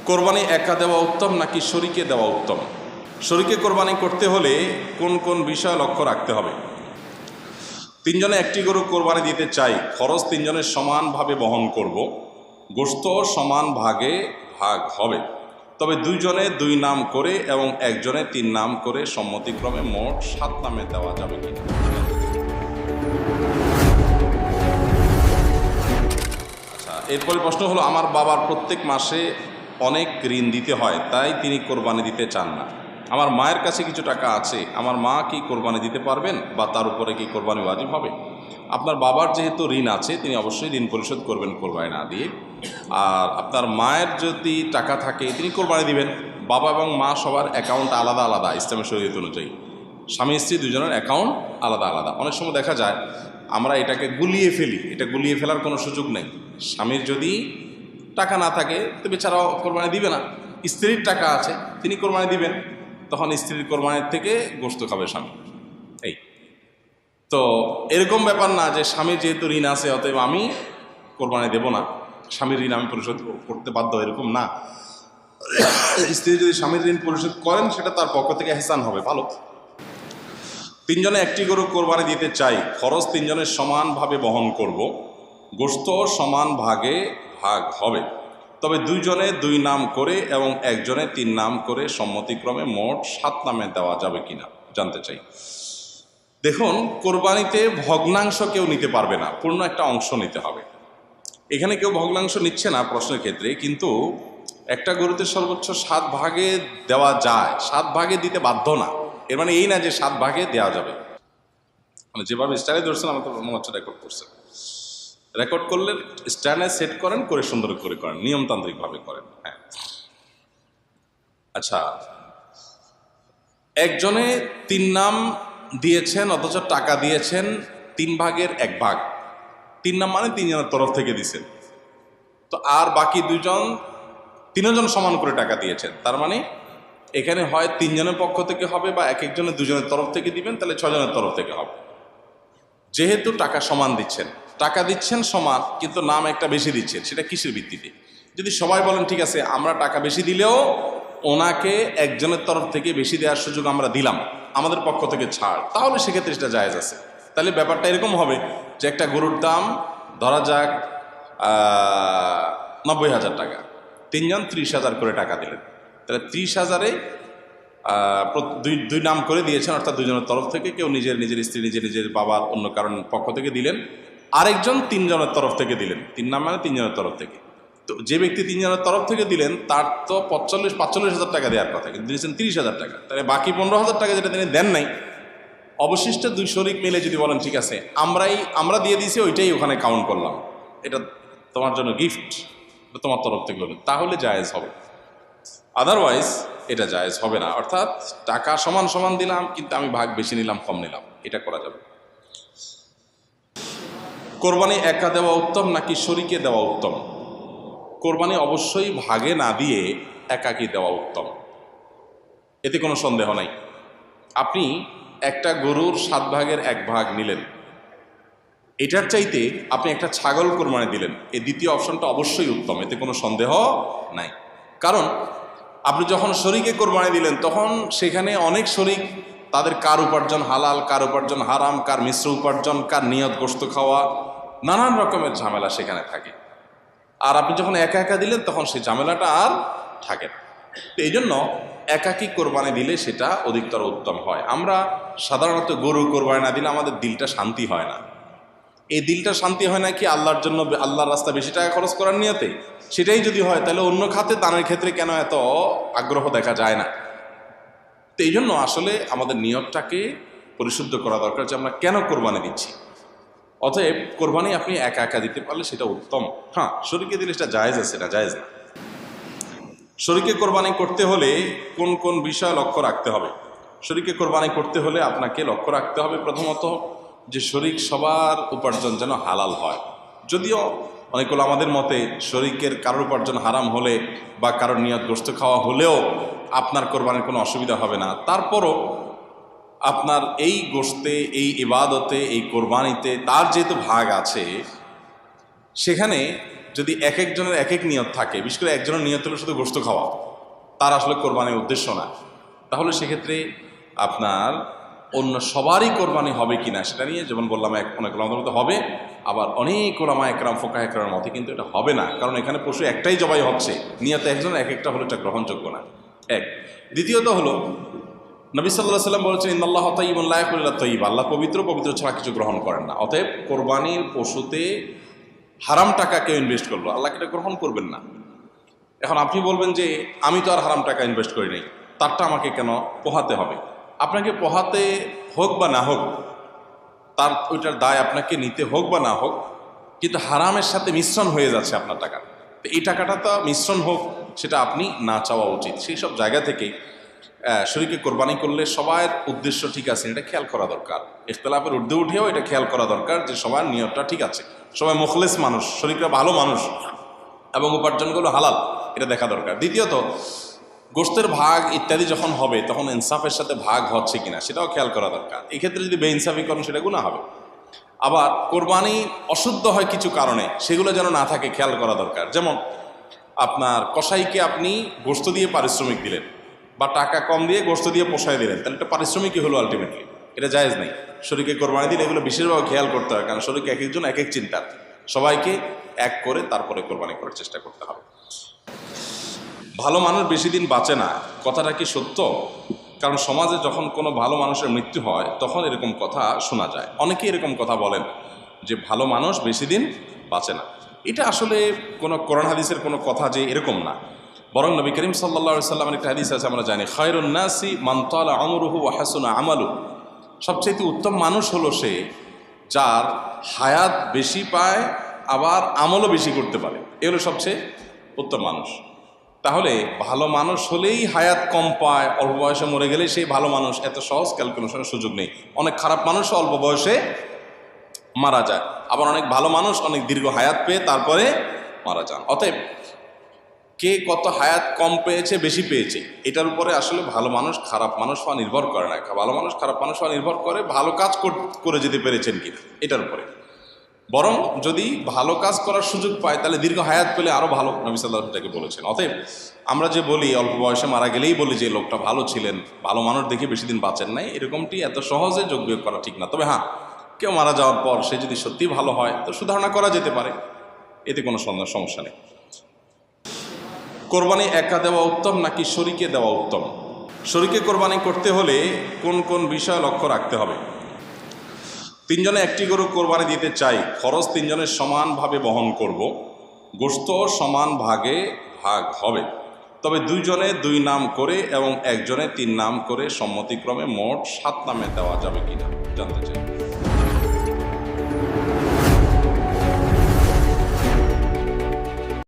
কোরবানি একা দেওয়া উত্তম নাকি শরীকে দেওয়া উত্তম? শরীকে কোরবানি করতে হলে কোন কোন বিষয় লক্ষ্য রাখতে হবে? তিনজনে একটি গরু কোরবানি দিতে চাই, খরচ তিনজনের সমানভাবে বহন করব, গোশত সমান ভাগে ভাগ হবে, তবে দুইজনে দুই নাম করে এবং একজনে তিন নাম করে সম্মতিক্রমে মোট 7 নামে দেওয়া যাবে কিনা? আচ্ছা, এরপরে প্রশ্ন হলো, আমার বাবার প্রত্যেক মাসে অনেক ঋণ দিতে হয়, তাই তিনি কোরবানি দিতে চান না। আমার মায়ের কাছে কিছু টাকা আছে, আমার মা কি কোরবানি দিতে পারবেন বা তার উপরে কি কোরবানি ওয়াজিব হবে? আপনার বাবার যেহেতু ঋণ আছে, তিনি অবশ্যই ঋণ পরিশোধ করবেন কোরবানি না দিয়ে। আর আপনার মায়ের যদি টাকা থাকে, তিনি কোরবানি দিবেন। বাবা এবং মা সবার অ্যাকাউন্ট আলাদা আলাদা ইসলামের শরীয়ত অনুযায়ী। স্বামী স্ত্রী দুজনের অ্যাকাউন্ট আলাদা আলাদা। অনেক সময় দেখা যায় আমরা এটাকে গুলিয়ে ফেলি, এটা গুলিয়ে ফেলার কোনো সুযোগ নেই। স্বামীর যদি টাকা না থাকে তো বেচারাও কোরবানি দিবে না, স্ত্রীর টাকা আছে তিনি কোরবানি দিবেন, তখন স্ত্রীর কোরবানির থেকে গোশত খাবে স্বামী। এই তো এরকম ব্যাপার না যে স্বামীর যেহেতু ঋণ আছে অতএব আমি কোরবানি দেব না, স্বামীর ঋণ আমি পরিশোধ করতে বাধ্য, এরকম না। স্ত্রী যদি স্বামীর ঋণ পরিশোধ করেন সেটা তার পক্ষ থেকে এহসান হবে, ভালো। তিনজনে একটি গরু কোরবানি দিতে চাই, খরচ তিনজনের সমানভাবে বহন করব, গোশত সমান ভাগে ভাগ হবে, তবে দুইজনে দুই নাম করে এবং একজনে তিন নাম করে সম্মতিক্রমে মোট 7 নামে দেওয়া যাবে কিনা জানতে চাই। দেখুন, কোরবানিতে ভগ্নাংশ কেউ নিতে পারবে না, পূর্ণ একটা অংশ নিতে হবে। এখানে কেউ ভগ্নাংশ নিচ্ছে না প্রশ্নের ক্ষেত্রে, কিন্তু একটা গরুতে সর্বোচ্চ 7 ভাগে দেওয়া যায়, 7 ভাগে দিতে বাধ্য না। এর মানে এই না যে 7 ভাগে দেওয়া যাবে। মানে যেভাবে স্টাইলে ধরছেন আমার তো মনে হচ্ছে রেকর্ড করছেন, রেকর্ড করলে স্ট্যান্ডে সেট করেন, করে সুন্দর করে করেন, নিয়মতান্ত্রিকভাবে করেন। হ্যাঁ, আচ্ছা, একজনে 3 নাম দিয়েছেন অথচ টাকা দিয়েছেন 3 ভাগের 1 ভাগ। 3 নাম মানে 3 জনের তরফ থেকে দিয়েছেন, তো আর বাকি 3জন সমান করে টাকা দিয়েছেন। তার মানে এখানে হয় 3 জনের পক্ষ থেকে হবে বা এক একজনের 2 জনের তরফ থেকে দিবেন, তাহলে 6 জনের তরফ থেকে হবে। যেহেতু টাকা সমান দিচ্ছেন, টাকা দিচ্ছেন সমান, কিন্তু নাম একটা বেশি দিচ্ছেন, সেটা কিসের ভিত্তিতে? যদি সবাই বলেন ঠিক আছে আমরা টাকা বেশি দিলেও ওনাকে একজনের তরফ থেকে বেশি দেওয়ার সুযোগ আমরা দিলাম, আমাদের পক্ষ থেকে ছাড়, তাহলে সেক্ষেত্রে সেটা জায়েজ আছে। তাহলে ব্যাপারটা এরকম হবে যে একটা গরুর দাম ধরা যাক 90,000 টাকা, 3 জন 30,000 করে টাকা দিলেন, তাহলে 30,000-এ দুই নাম করে দিয়েছেন, অর্থাৎ 2 জনের তরফ থেকে, কেউ নিজের স্ত্রী, নিজের বাবার অন্য কারণ পক্ষ থেকে দিলেন, আরেকজন 3 জনের তরফ থেকে দিলেন। 3 নাম মানে 3 জনের তরফ থেকে। তো যে ব্যক্তি 3 জনের তরফ থেকে দিলেন তার তো 45,000 টাকা দেওয়ার কথা, কিন্তু দিয়েছেন 30,000 টাকা, তাহলে বাকি 15,000 টাকা যেটা তিনি দেন নাই, অবশিষ্ট 2 শরিক মিলে যদি বলেন ঠিক আছে আমরা দিয়ে দিয়েছি, ওইটাই ওখানে কাউন্ট করলাম, এটা তোমার জন্য গিফট, তোমার তরফ থেকে হলো, তাহলে জায়েজ হবে। আদারওয়াইজ এটা জায়েজ হবে না। অর্থাৎ টাকা সমান সমান দিলাম, কিন্তু আমি ভাগ বেশি নিলাম কম নিলাম, এটা করা যাবে। কোরবানি একা দেওয়া উত্তম নাকি শরীকে দেওয়া উত্তম? কোরবানি অবশ্যই ভাগে না দিয়ে একাকী দেওয়া উত্তম, এতে কোনো সন্দেহ নাই। আপনি একটা গরুর 7 ভাগের 1 ভাগ নিলেন, এটার চাইতে আপনি একটা ছাগল কোরবানি দিলেন, এই দ্বিতীয় অপশনটা অবশ্যই উত্তম, এতে কোনো সন্দেহ নাই। কারণ আপনি যখন শরীকে কোরবানি দিলেন তখন সেখানে অনেক শরীক, তাদের কার উপার্জন হালাল, কার উপার্জন হারাম, কার মিশ্র উপার্জন, কার নিয়ত গোশত খাওয়া, নানান রকমের ঝামেলা সেখানে থাকে। আর আপনি যখন একা একা দিলেন তখন সেই ঝামেলাটা আর থাকে না। তো এই জন্য একাকী কোরবানি দিলে সেটা অধিকতর উত্তম হয়। আমরা সাধারণত গরু কোরবানি না দিলে আমাদের দিলটা শান্তি হয় না। এই দিলটা শান্তি হয় না কি আল্লাহর জন্য, আল্লাহর রাস্তা বেশি টাকা খরচ করার নিয়তে? সেটাই যদি হয় তাহলে অন্য খাতে দানের ক্ষেত্রে কেন এত আগ্রহ দেখা যায় না? তো এই জন্য আসলে আমাদের নিয়তটাকে পরিশুদ্ধ করা দরকার যে আমরা কেন কোরবানি দিচ্ছি। অতএব কোরবানি আপনি একা একা দিতে পারলে সেটা উত্তম। হ্যাঁ, শরীকে দিলে সেটা জায়েজ আছে, এটা জায়েজ না। শরীকে কোরবানি করতে হলে কোন কোন বিষয় লক্ষ্য রাখতে হবে? শরীকে কোরবানি করতে হলে আপনাকে লক্ষ্য রাখতে হবে প্রথমত যে শরীক সবার উপার্জন যেন হালাল হয়। যদিও অনেকগুলো আমাদের মতে শরীকের কারোর উপার্জন হারাম হলে বা কারোর নিয়ত গোশত খাওয়া হলেও আপনার কোরবানির কোনো অসুবিধা হবে না, তারপরও আপনার এই গোশতে, এই ইবাদতে, এই কোরবানিতে তার যেহেতু ভাগ আছে, সেখানে যদি এক একজনের এক এক নিয়ত থাকে, বিশেষ করে একজনের নিয়ত হলো শুধু গোশত খাওয়া, তার আসলে কোরবানির উদ্দেশ্য না, তাহলে সেক্ষেত্রে আপনার অন্য সবারই কোরবানি হবে কিনা সেটা নিয়ে যেমন বললাম অনেক ওলামাদের মধ্যে হবে, আবার অনেক ওলামা একরাম ফোকাহ একরামের মতে কিন্তু এটা হবে না, কারণ এখানে পশু একটাই জবাই হচ্ছে, নিয়ত একজন এক একটা হলো এটা গ্রহণযোগ্য না। এক। দ্বিতীয়ত হলো নবী সাল্লাল্লাহু আলাইহি ওয়াসাল্লাম বলেছেন ইন্নাল্লাহা তাইয়্যিবুন লা ইয়াকুলু ইল্লা তাইয়্যিব, আল্লাহ পবিত্র, পবিত্র ছাড়া কিছু গ্রহণ করেন না। অতএব কোরবানির পশুতে হারাম টাকা কেউ ইনভেস্ট করলো, আল্লাহকে এটা গ্রহণ করবেন না। এখন আপনি বলবেন যে আমি তো আর হারাম টাকা ইনভেস্ট করি নাই, তারটা আমাকে কেন পোহাতে হবে? আপনাকে পোহাতে হোক বা না হোক, তার ওইটার দায় আপনাকে নিতে হোক বা না হোক, কিন্তু হারামের সাথে মিশ্রণ হয়ে যাচ্ছে আপনার টাকা, তো এই টাকাটা তো মিশ্রণ হোক সেটা আপনি না চাওয়া উচিত। সেই সব জায়গা থেকে শরীকে কোরবানি করলে সবার উদ্দেশ্য ঠিক আছে এটা খেয়াল করা দরকার, ইখতিলাফের ঊর্ধ্বে উঠেও এটা খেয়াল করা দরকার যে সবার নিয়তটা ঠিক আছে, সবাই মুখলেস মানুষ, শরীকরা ভালো মানুষ এবং উপার্জনগুলো হালাল, এটা দেখা দরকার। দ্বিতীয়ত গোশতের ভাগ ইত্যাদি যখন হবে তখন ইনসাফের সাথে ভাগ হচ্ছে কিনা সেটাও খেয়াল করা দরকার। এক্ষেত্রে যদি বেইনসাফি করেন সেটা গুনাহ হবে। আবার কোরবানি অশুদ্ধ হয় কিছু কারণে, সেগুলো যেন না থাকে খেয়াল করা দরকার। যেমন আপনার কসাইকে আপনি গোশত দিয়ে পারিশ্রমিক দিলেন বা টাকা কম দিয়ে গোশত দিয়ে পোষায় দিলেন, তাহলে এটা পারিশ্রমিকই হলো আলটিমেটলি, এটা জায়েজ নেই। শরীকে কোরবানি দিলে এগুলো বিশেষভাবে খেয়াল করতে হয়, কারণ শরীকে এক একজন এক এক চিন্তার, সবাইকে এক করে তারপরে কোরবানি করার চেষ্টা করতে হবে। ভালো মানুষ বেশি দিন বাঁচে না, কথাটা কি সত্য? কারণ সমাজে যখন কোনো ভালো মানুষের মৃত্যু হয় তখন এরকম কথা শোনা যায়, অনেকেই এরকম কথা বলেন যে ভালো মানুষ বেশি দিন বাঁচে না। এটা আসলে কোনো কোরআন হাদিসের কোনো কথা যে এরকম না, বরং নবী করিম সাল্লাল্লাহু আলাইহি সাল্লামের একটা হাদিস আছে আমরা জানি, খায়রুন নাসি মান তালা আমরুহু ওয়া হাসুনা আমালু, সবচেয়ে উত্তম মানুষ হলো সে যার হায়াত বেশি পায় আবার আমলও বেশি করতে পারে, এ হলো সবচেয়ে উত্তম মানুষ। তাহলে ভালো মানুষ হলেই হায়াত কম পায়, অল্প বয়সে মরে গেলে সেই ভালো মানুষ, এত সহজ ক্যালকুলেশনের সুযোগ নেই। অনেক খারাপ মানুষ অল্প বয়সে মারা যায়, আবার অনেক ভালো মানুষ অনেক দীর্ঘ হায়াত পেয়ে তারপরে মারা যান। অতএব কে কত হায়াত কম পেয়েছে বেশি পেয়েছে এটার উপরে আসলে ভালো মানুষ খারাপ মানুষ হওয়া নির্ভর করে না, ভালো মানুষ খারাপ মানুষ হওয়া নির্ভর করে ভালো কাজ করে যেতে পেরেছেন কিনা এটার উপরে। বরং যদি ভালো কাজ করার সুযোগ পায় তাহলে দীর্ঘ হায়াত পেলে আরও ভালো, নবী সাল্লাল্লাহু আলাইহি ওয়াসাল্লাম বলেছেন। অতএব আমরা যে বলি অল্প বয়সে মারা গেলেই বলি যে লোকটা ভালো ছিলেন, ভালো মানুষ দেখে বেশি দিন বাঁচেন নাই, এরকমটি এত সহজে যোগ বিয়োগ করা ঠিক না। তবে হ্যাঁ, কেউ মারা যাওয়ার পর সে যদি সত্যি ভালো হয় তো সুধারণা করা যেতে পারে, এতে কোনো সমস্যা নেই। কোরবানি একা দেওয়া উত্তম নাকি শরীকে দেওয়া উত্তম? শরীকে কোরবানি করতে হলে কোন কোন বিষয় লক্ষ্য রাখতে হবে? তিনজনে একটি গরু কোরবানি দিতে চাই, খরচ তিনজনের সমানভাবে বহন করব, গোশত সমান ভাগে ভাগ হবে, তবে দুইজনে 2 নাম করে এবং একজনে 3 নাম করে সম্মতিক্রমে মোট 7 নামে দেওয়া যাবে কিনা জানতে চাই।